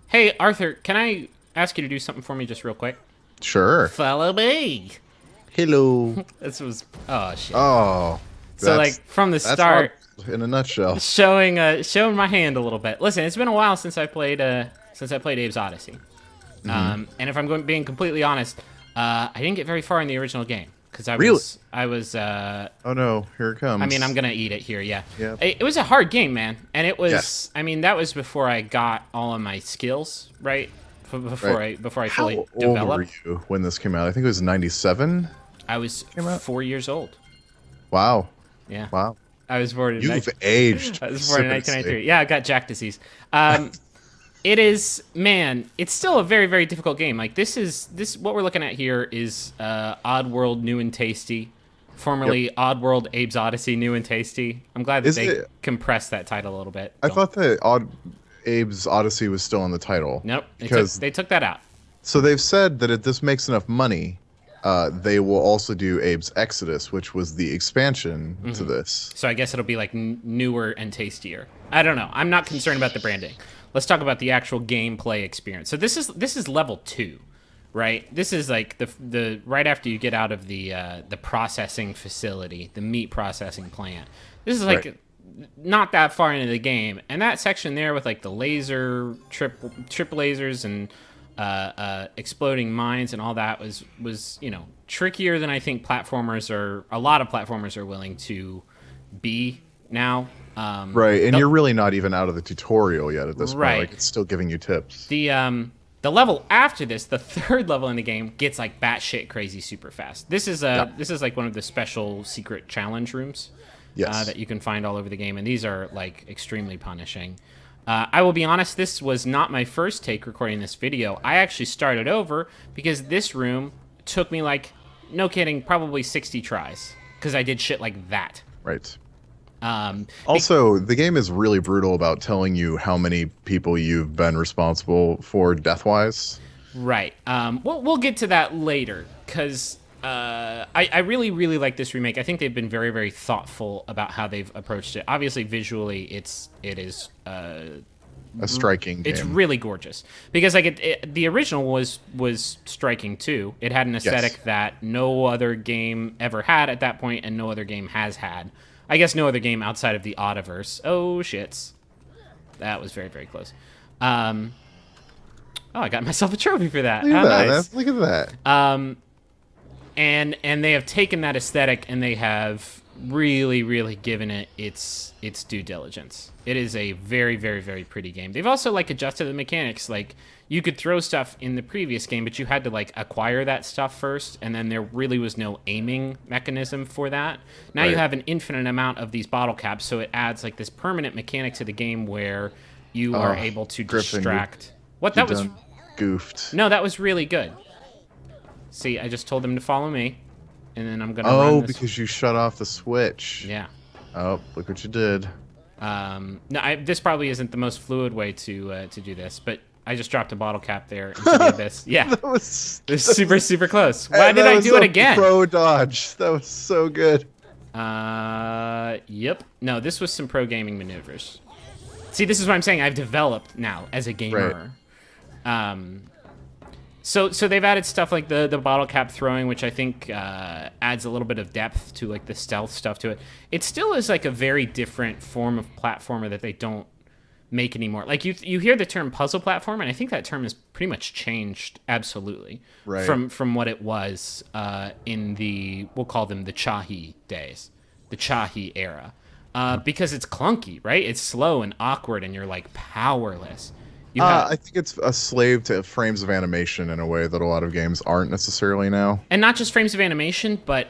Hey, Arthur, can I ask you to do something for me just real quick? Sure. Follow me. Hello. This was oh shit. Oh, So like from the that's start, Oddworld in a nutshell. showing my hand a little bit. Listen, it's been a while since I played Abe's Odyssey. And if I'm being completely honest, I didn't get very far in the original game because Really? I was Oh no, here it comes. I mean, I'm gonna eat it here, yeah. Yeah. It was a hard game, man, and it was. Yes. I mean, that was before I got all of my skills right. Before I fully How old developed. were you when this came out? I think it was 97. I was out? 4 years old. Wow. Yeah. Wow. I was born in. You've aged. I was born in 1993. Yeah, I got Jack disease. It is, man. It's still a very, very difficult game. Like this. What we're looking at here is Oddworld New and Tasty, formerly Oddworld Abe's Odyssey New and Tasty. I'm glad that they compressed that title a little bit. I thought that Abe's Odyssey was still on the title. Nope. Because they took that out. So they've said that if this makes enough money, they will also do Abe's Exodus, which was the expansion to this. So I guess it'll be like newer and tastier. I don't know. I'm not concerned about the branding. Let's talk about the actual gameplay experience. So this is level 2, right? This is like the right after you get out of the processing facility, the meat processing plant. This is like not that far into the game, and that section there with like the laser trip lasers and exploding mines and all that was trickier than I think a lot of platformers are willing to be now. Right, and you're really not even out of the tutorial yet at this point. Right. Like, it's still giving you tips. The level after this, the third level in the game, gets like batshit crazy super fast. This is like one of the special secret challenge rooms that you can find all over the game, and these are like extremely punishing. I will be honest, this was not my first take recording this video. I actually started over because this room took me like, no kidding, probably 60 tries because I did shit like that. Right. Also, the game is really brutal about telling you how many people you've been responsible for death-wise. Right. We'll get to that later because I really, really like this remake. I think they've been very, very thoughtful about how they've approached it. Obviously, visually, it is a striking game. It's really gorgeous because like the original was striking too. It had an aesthetic that no other game ever had at that point, and no other game has had. I guess no other game outside of the Oddiverse. Oh shits, that was very, very close. Oh, I got myself a trophy for that. Look at that. Nice. Look at that. And they have taken that aesthetic and they have really, really given it its due diligence. It is a very, very, very pretty game. They've also like adjusted the mechanics. Like you could throw stuff in the previous game, but you had to like acquire that stuff first, and then there really was no aiming mechanism for that. Now you have an infinite amount of these bottle caps, so it adds like this permanent mechanic to the game where you are able to distract. What that was goofed. No, that was really good. See, I just told them to follow me, and then I'm gonna. run this. Because you shut off the switch. Yeah. Oh, look what you did. No, this probably isn't the most fluid way to do this, but I just dropped a bottle cap there into the abyss. Yeah, That was super, super close. Why did I do it again? Pro dodge. That was so good. Yep. No, this was some pro gaming maneuvers. See, this is what I'm saying. I've developed now as a gamer. Right. So they've added stuff like the bottle cap throwing, which I think adds a little bit of depth to like the stealth stuff to it. It still is like a very different form of platformer that they don't make anymore. Like you hear the term puzzle platform, and I think that term has pretty much changed absolutely from what it was in we'll call them the Chahi days, the Chahi era, because it's clunky, right? It's slow and awkward, and you're like powerless. I think it's a slave to frames of animation in a way that a lot of games aren't necessarily now. And not just frames of animation, but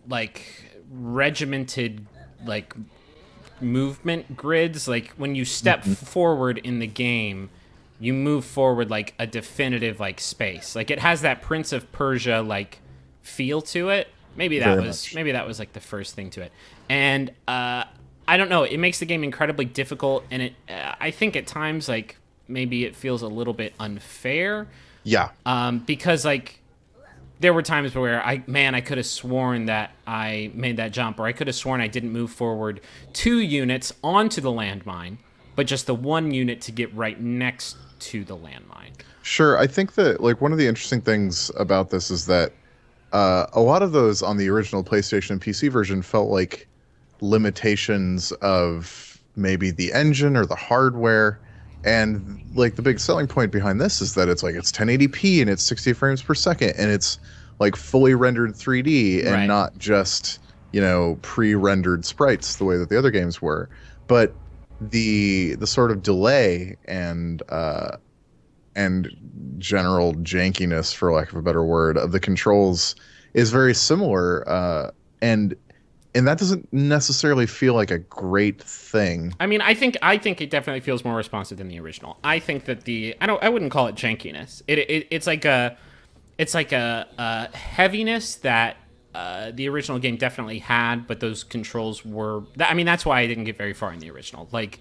like regimented like movement grids. Like when you step forward in the game, you move forward like a definitive like space. Like it has that Prince of Persia like feel to it. Maybe that was like the first thing to it. And I don't know. It makes the game incredibly difficult, and I think at times like maybe it feels a little bit unfair. Yeah. Because like there were times where I could have sworn that I made that jump, or I could have sworn I didn't move forward 2 units onto the landmine, but just the one unit to get right next to the landmine. Sure, I think that like one of the interesting things about this is that a lot of those on the original PlayStation and PC version felt like limitations of maybe the engine or the hardware. And like the big selling point behind this is that it's 1080p and it's 60 frames per second and it's like fully rendered 3D and not just, pre-rendered sprites the way that the other games were. But the sort of delay and general jankiness, for lack of a better word, of the controls is very similar, and that doesn't necessarily feel like a great thing. I mean, I think it definitely feels more responsive than the original. I think that I wouldn't call it jankiness. It's like a heaviness that the original game definitely had, but those controls were. I mean, that's why I didn't get very far in the original. Like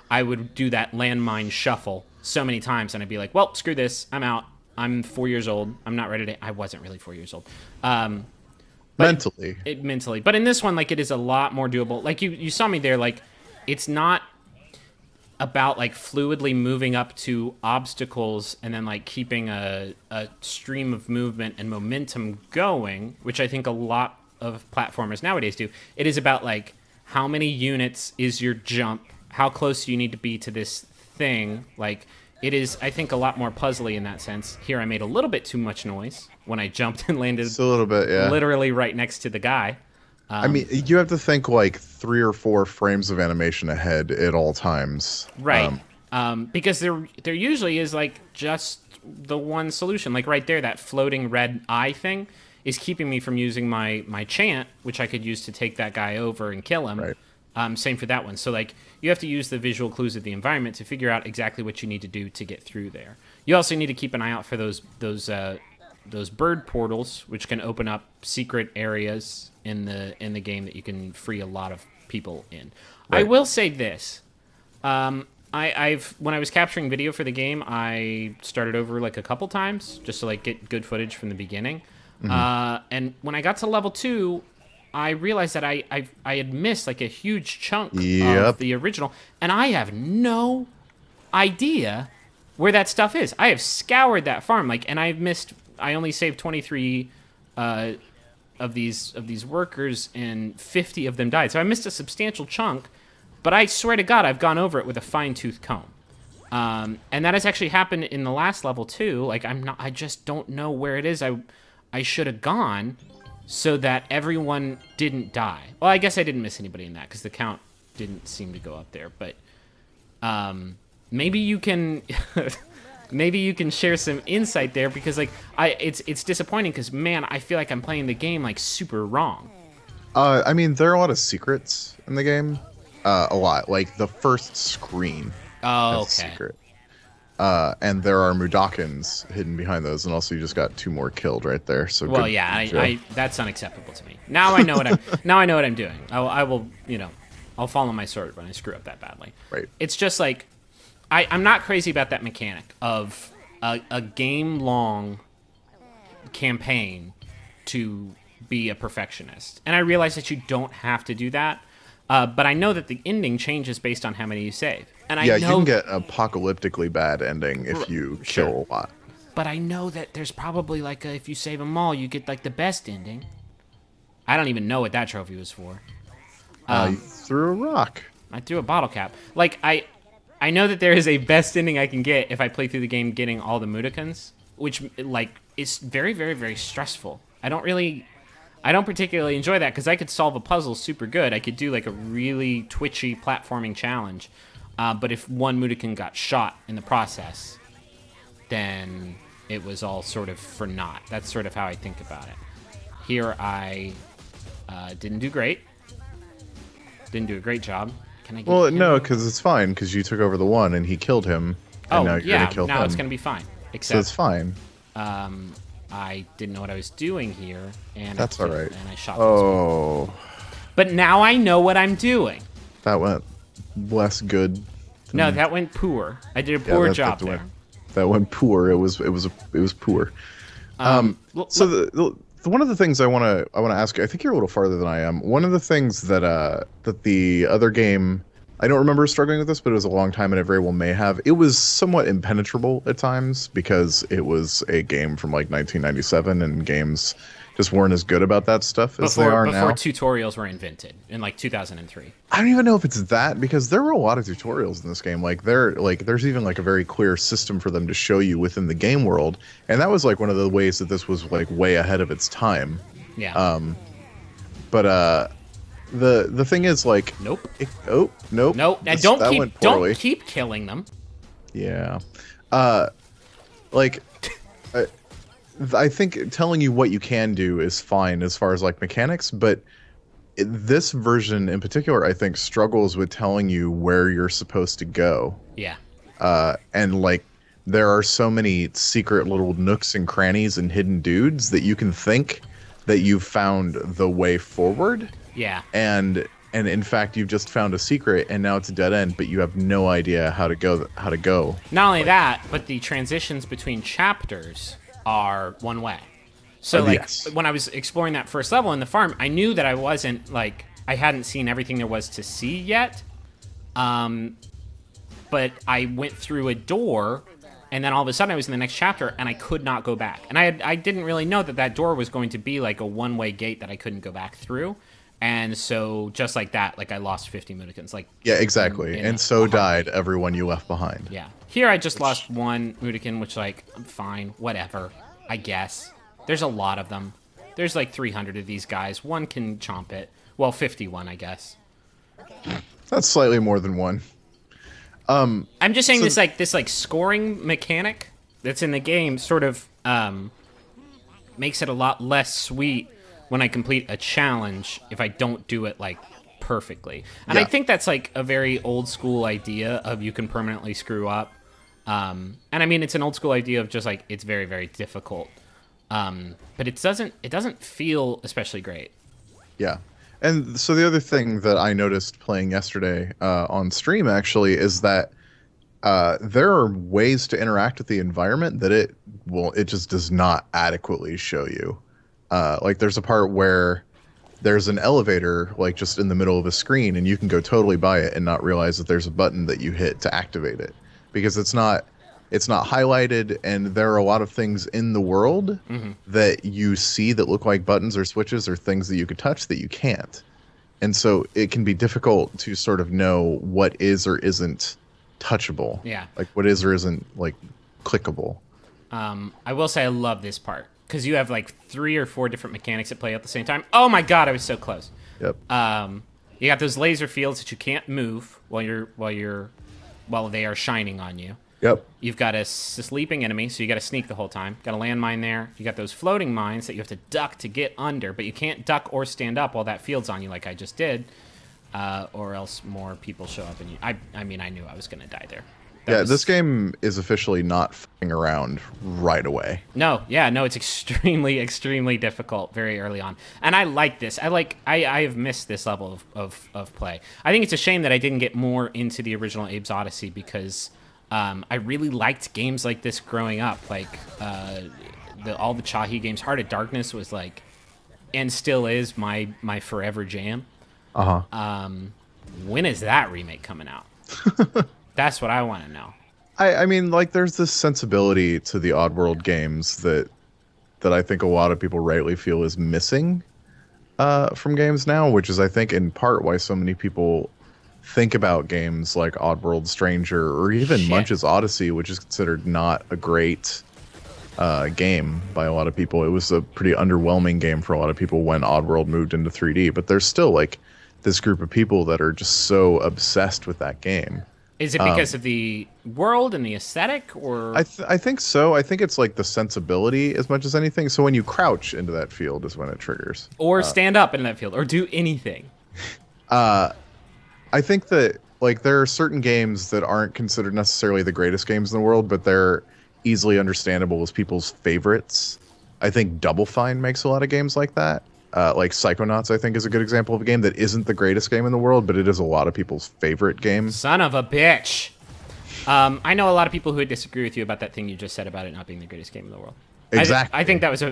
I would do that landmine shuffle so many times, and I'd be like, well, screw this, I'm out. I'm 4 years old. I'm not ready to. I wasn't really 4 years old. Mentally. But in this one, like, it is a lot more doable. Like, you saw me there, like, it's not about, like, fluidly moving up to obstacles and then, like, keeping a stream of movement and momentum going, which I think a lot of platformers nowadays do. It is about, like, how many units is your jump? How close do you need to be to this thing? Like, it is, I think, a lot more puzzly in that sense. Here I made a little bit too much noise when I jumped and landed just a little bit, yeah, literally right next to the guy. I mean, you have to think like 3 or 4 frames of animation ahead at all times. Right. Because there usually is like just the one solution. Like right there, that floating red eye thing is keeping me from using my chant, which I could use to take that guy over and kill him. Right. Same for that one. So like you have to use the visual clues of the environment to figure out exactly what you need to do to get through there. You also need to keep an eye out for those bird portals, which can open up secret areas in the game that you can free a lot of people in. Right. I will say this. I've when I was capturing video for the game, I started over like a couple times just to like get good footage from the beginning. Mm-hmm. And when I got to level 2, I realized that I had missed like a huge chunk of the original, and I have no idea where that stuff is. I have scoured that farm, and I only saved 23 of these workers, and 50 of them died. So I missed a substantial chunk, but I swear to God, I've gone over it with a fine-tooth comb. And that has actually happened in the last level too. Like I just don't know where it is. I should have gone so that everyone didn't die. Well, I guess I didn't miss anybody in that because the count didn't seem to go up there. But maybe you can maybe you can share some insight there, because like it's disappointing because, man, I feel like I'm playing the game like super wrong. I mean, there are a lot of secrets in the game. A lot, like the first screen. Oh, okay. Secret. And there are Mudokons hidden behind those, and also you just got 2 more killed right there. So well, yeah, I that's unacceptable to me. Now I know what I'm doing. I will, I'll fall on my sword when I screw up that badly. Right. It's just like I'm not crazy about that mechanic of a game-long campaign to be a perfectionist, and I realize that you don't have to do that. But I know that the ending changes based on how many you save. And you can get an apocalyptically bad ending if you kill a lot. But I know that there's probably if you save them all, you get like the best ending. I don't even know what that trophy was for. You threw a rock. I threw a bottle cap. I know that there is a best ending I can get if I play through the game getting all the Mudokons, which is very, very, very stressful. I don't particularly enjoy that because I could solve a puzzle super good. I could do like a really twitchy platforming challenge. But if one Mudokon got shot in the process, then it was all sort of for naught. That's sort of how I think about it. Here I didn't do great. Didn't do a great job. Can I get Well, no, because it's fine because you took over the one and he killed him. And now you're gonna kill him. Now it's going to be fine. Except, so it's fine. I didn't know what I was doing here, and that's all right. And I shot. Oh. But now I know what I'm doing. That went less good. No, that went poor. I did a poor job there. That went poor. It was poor. So one of the things I want to ask you, I think you're a little farther than I am. One of the things that the other game I don't remember struggling with this, but it was a long time, and it very well may have. It was somewhat impenetrable at times because it was a game from like 1997, and games just weren't as good about that stuff as they are before now. tutorials were invented in like 2003. I don't even know if it's that, because there were a lot of tutorials in this game. There's even like a very clear system for them to show you within the game world, and that was like one of the ways that this was like way ahead of its time. Yeah. But the thing is, like, Nope. nope. No, and don't keep killing them. Yeah. Like, I think telling you what you can do is fine as far as like mechanics, but this version in particular, I think, struggles with telling you where you're supposed to go. Yeah. And like, there are so many secret little nooks and crannies and hidden dudes that you can think that you've found the way forward. Yeah. And in fact, you've just found a secret, and now it's a dead end, but you have no idea how to go. Not only that, but the transitions between chapters are one way. So like yes. when I was exploring that first level in the farm, I knew that I hadn't seen everything there was to see yet. But I went through a door, and then all of a sudden I was in the next chapter, and I could not go back. And I didn't really know that door was going to be like a one-way gate that I couldn't go back through. And so just like that, like I lost 50 Mudokons. Like, yeah, exactly. And so died everyone you left behind. Yeah. Here I just lost one Mudokon, which like, I'm fine, whatever, I guess. There's a lot of them. There's like 300 of these guys. One can chomp it. Well, 51, I guess. That's slightly more than one. I'm just saying this scoring mechanic that's in the game sort of makes it a lot less sweet when I complete a challenge if I don't do it like perfectly. And yeah. I think that's like a very old school idea of you can permanently screw up. And I mean, it's an old school idea of just like, it's very, very difficult. But it doesn't feel especially great. Yeah. And so the other thing that I noticed playing yesterday on stream actually is that there are ways to interact with the environment that it just does not adequately show you. Like there's a part where there's an elevator like just in the middle of a screen, and you can go totally by it and not realize that there's a button that you hit to activate it, because it's not highlighted, and there are a lot of things in the world that you see that look like buttons or switches or things that you could touch that you can't. And so it can be difficult to sort of know what is or isn't touchable. Yeah. Like what is or isn't like clickable. I will say I love this part because you have like 3 or 4 different mechanics that play at the same time. Oh my god, I was so close. Yep. You got those laser fields that you can't move while they are shining on you. Yep. You've got a sleeping enemy, so you got to sneak the whole time. Got a landmine there. You got those floating mines that you have to duck to get under, but you can't duck or stand up while that field's on you, like I just did, or else more people show up. And I mean, I knew I was gonna die there. This game is officially not f***ing around right away. No, it's extremely, extremely difficult very early on, and I like this. I have missed this level of play. I think it's a shame that I didn't get more into the original Abe's Odyssey because. I really liked games like this growing up, like all the Chahi games. Heart of Darkness was like, and still is my forever jam. When is that remake coming out? That's what I want to know. I mean, like, there's this sensibility to the Oddworld games that I think a lot of people rightly feel is missing from games now, which is, I think, in part why so many people think about games like Oddworld Stranger or even Munch's Odyssey, which is considered not a great game by a lot of people. It was a pretty underwhelming game for a lot of people when Oddworld moved into 3D, but there's still like this group of people that are just so obsessed with that game. Is it because of the world and the aesthetic, or? I think so. I think it's like the sensibility as much as anything. So when you crouch into that field is when it triggers. Or stand up in that field, or do anything. I think that like there are certain games that aren't considered necessarily the greatest games in the world, but they're easily understandable as people's favorites. I think Double Fine makes a lot of games like that. Like Psychonauts, I think, is a good example of a game that isn't the greatest game in the world, but it is a lot of people's favorite game. Son of a bitch. I know a lot of people who would disagree with you about that thing you just said about it not being the greatest game in the world. Exactly. I think that was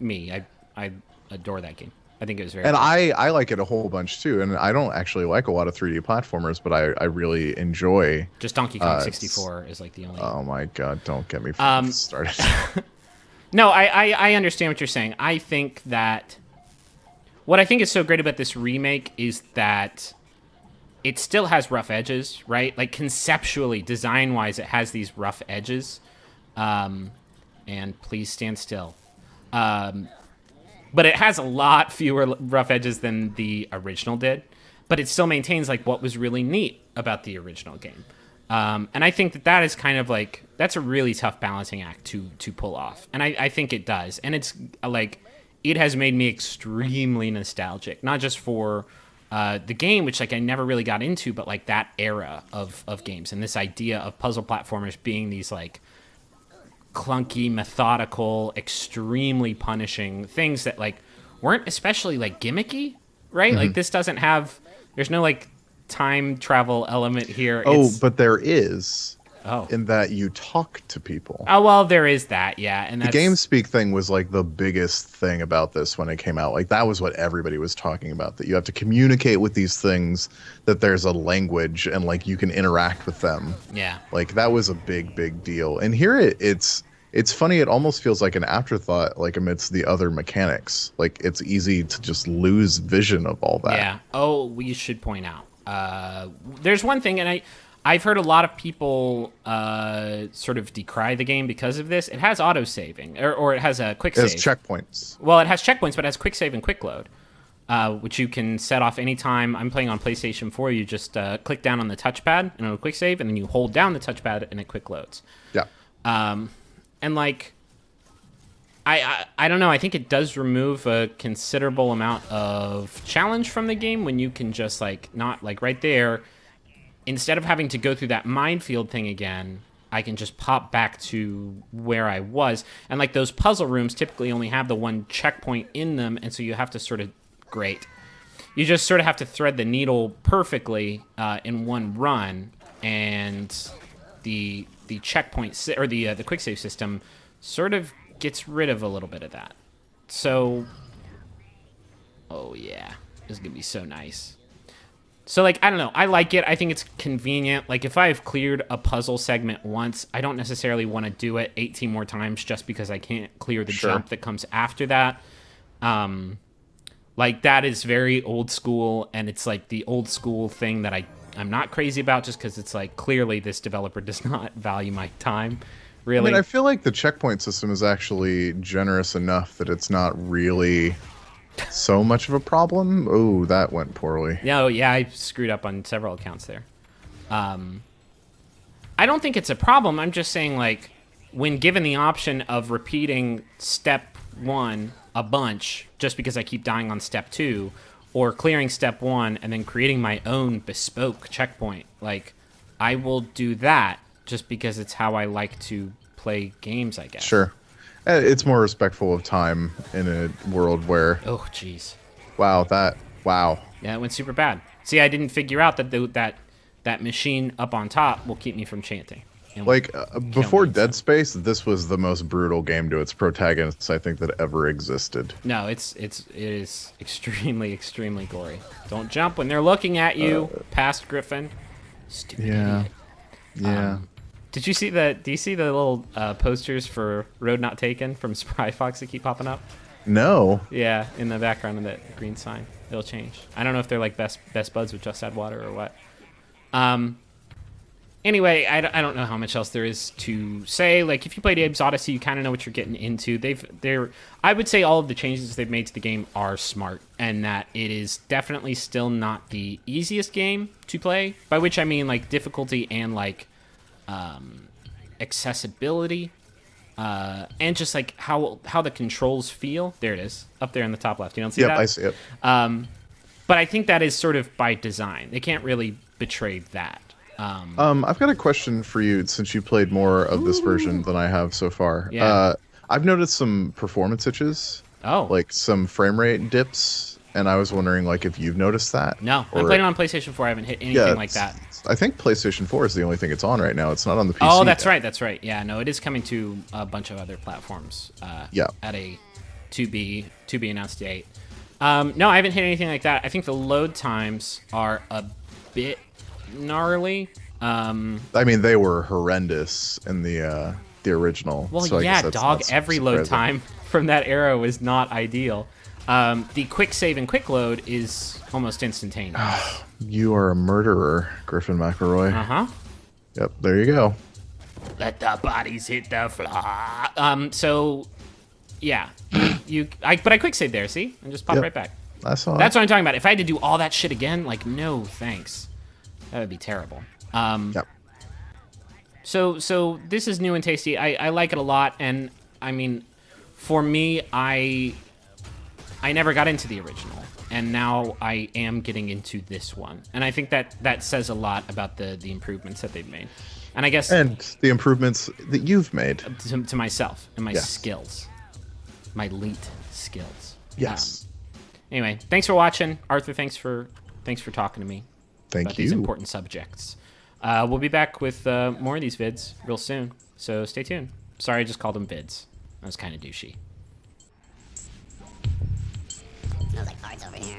me. I adore that game. I think it was very And cool. I like it a whole bunch too. And I don't actually like a lot of 3D platformers, but I really enjoy. Just Donkey Kong 64 is like the only. Oh my god! Don't get me started. No, I understand what you're saying. I think that what I think is so great about this remake is that it still has rough edges, right? Like conceptually, design-wise, it has these rough edges. And please stand still. But it has a lot fewer rough edges than the original did. But it still maintains like what was really neat about the original game. And I think that is kind of like, that's a really tough balancing act to pull off. And I think it does. And it's like, it has made me extremely nostalgic, not just for the game, which like I never really got into, but like that era of games and this idea of puzzle platformers being these like clunky, methodical, extremely punishing things that like weren't especially like gimmicky, right? Like this doesn't have, there's no like time travel element here. But there is. Oh. In that you talk to people. Oh, well, there is that, yeah. And the GameSpeak thing was like the biggest thing about this when it came out. Like that was what everybody was talking about, that you have to communicate with these things, that there's a language and like you can interact with them. Yeah. Like that was a big deal. And here it's funny, it almost feels like an afterthought, like amidst the other mechanics. Like it's easy to just lose vision of all that. Yeah. Oh, we should point out. There's one thing, and I've heard a lot of people sort of decry the game because of this. It has auto-saving, or it has a quick save. It has checkpoints. Well, it has checkpoints, but it has quick save and quick load, which you can set off anytime. I'm playing on PlayStation 4. You just click down on the touchpad, and it'll quick save, and then you hold down the touchpad, and it quick loads. Yeah. And, like, I don't know. I think it does remove a considerable amount of challenge from the game when you can just, like, not, like, right there, instead of having to go through that minefield thing again, I can just pop back to where I was. And, like, those puzzle rooms typically only have the one checkpoint in them, and so you have to sort of... Great. You just sort of have to thread the needle perfectly in one run, and the checkpoint... or the quick save system sort of gets rid of a little bit of that. So... Oh, yeah. This is going to be so nice. So, like, I don't know. I like it. I think it's convenient. Like, if I've cleared a puzzle segment once, I don't necessarily want to do it 18 more times just because I can't clear the jump that comes after that. Like, that is very old school, and it's, like, the old school thing that I'm not crazy about just because it's, like, clearly this developer does not value my time, really. I mean, I feel like the checkpoint system is actually generous enough that it's not really... so much of a problem. Oh, that went poorly. Yeah, I screwed up on several accounts there. I don't think it's a problem. I'm just saying, like, when given the option of repeating step 1 a bunch just because I keep dying on step 2, or clearing step 1 and then creating my own bespoke checkpoint, like, I will do that just because it's how I like to play games, I guess. Sure. It's more respectful of time in a world where... Oh, jeez. Wow. Yeah, it went super bad. See, I didn't figure out that that machine up on top will keep me from chanting. Like, before Dead Space, this was the most brutal game to its protagonists I think that ever existed. No, it is extremely, extremely gory. Don't jump when they're looking at you, past Griffin. Stupid idiot. Yeah. Do you see the little posters for Road Not Taken from Spry Fox that keep popping up? No. Yeah, in the background of that green sign. It'll change. I don't know if they're like best buds with Just Add Water or what. Anyway, I don't know how much else there is to say. Like, if you played Abe's Odyssey, you kind of know what you're getting into. I would say all of the changes they've made to the game are smart, and that it is definitely still not the easiest game to play, by which I mean, like, difficulty and, like, accessibility, and just like how the controls feel. There it is, up there in the top left. You don't see that? Yep, I see it. But I think that is sort of by design. They can't really betray that. I've got a question for you, since you played more of this version than I have so far. Yeah. I've noticed some performance itches. Oh. Like some frame rate dips. And I was wondering, like, if you've noticed that. No, I'm playing it on PlayStation 4. I haven't hit anything like that. I think PlayStation 4 is the only thing it's on right now. It's not on the PC. Oh, that's right. That's right. Yeah, no, it is coming to a bunch of other platforms. At a to be announced date. No, I haven't hit anything like that. I think the load times are a bit gnarly. I mean, they were horrendous in the original. Well, so I yeah, guess that's dog. not Every load surprising. time from that era was not ideal. The quick save and quick load is almost instantaneous. You are a murderer, Griffin McElroy. Uh-huh. Yep, there you go. Let the bodies hit the floor. So, yeah. But I quick saved there, see? And just pop Yep. right back. That's all. That's what I'm talking about. If I had to do all that shit again, like, no thanks. That would be terrible. Yep. So this is new and tasty. I like it a lot, and I mean, for me, I never got into the original, and now I am getting into this one, and I think that says a lot about the improvements that they've made, and I guess And the improvements that you've made. to myself and my Yes. skills, my elite skills. Yes. Anyway, thanks for watching, Arthur. Thanks for talking to me Thank about you. these important subjects. We'll be back with more of these vids real soon, so stay tuned. Sorry, I just called them vids. That was kind of douchey. Smells like farts over here.